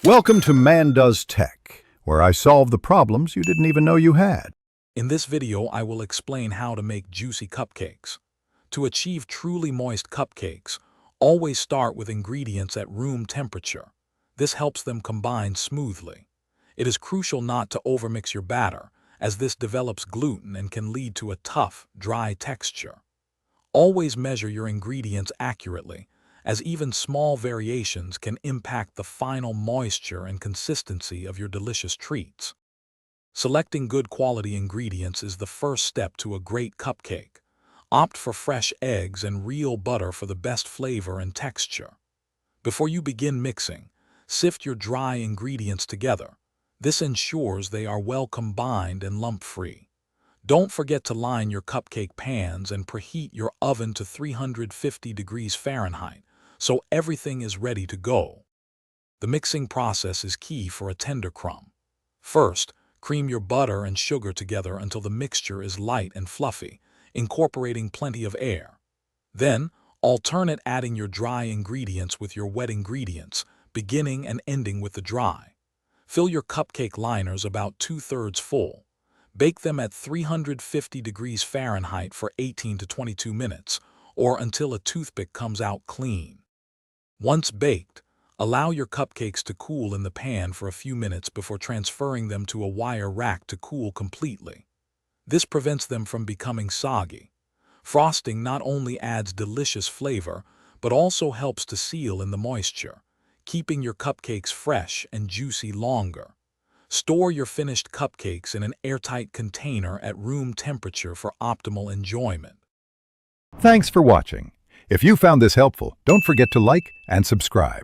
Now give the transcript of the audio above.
Welcome to Man Does Tech, where I solve the problems you didn't even know you had. In this video, I will explain how to make juicy cupcakes. To achieve truly moist cupcakes, always start with ingredients at room temperature. This helps them combine smoothly. It is crucial not to overmix your batter, as this develops gluten and can lead to a tough, dry texture. Always measure your ingredients accurately, as even small variations can impact the final moisture and consistency of your delicious treats. Selecting good quality ingredients is the first step to a great cupcake. Opt for fresh eggs and real butter for the best flavor and texture. Before you begin mixing, sift your dry ingredients together. This ensures they are well combined and lump-free. Don't forget to line your cupcake pans and preheat your oven to 350 degrees Fahrenheit, so everything is ready to go. The mixing process is key for a tender crumb. First, cream your butter and sugar together until the mixture is light and fluffy, incorporating plenty of air. Then, alternate adding your dry ingredients with your wet ingredients, beginning and ending with the dry. Fill your cupcake liners about 2/3 full. Bake them at 350 degrees Fahrenheit for 18 to 22 minutes, or until a toothpick comes out clean. Once baked, allow your cupcakes to cool in the pan for a few minutes before transferring them to a wire rack to cool completely. This prevents them from becoming soggy. Frosting not only adds delicious flavor, but also helps to seal in the moisture, keeping your cupcakes fresh and juicy longer. Store your finished cupcakes in an airtight container at room temperature for optimal enjoyment. Thanks for watching. If you found this helpful, don't forget to like and subscribe.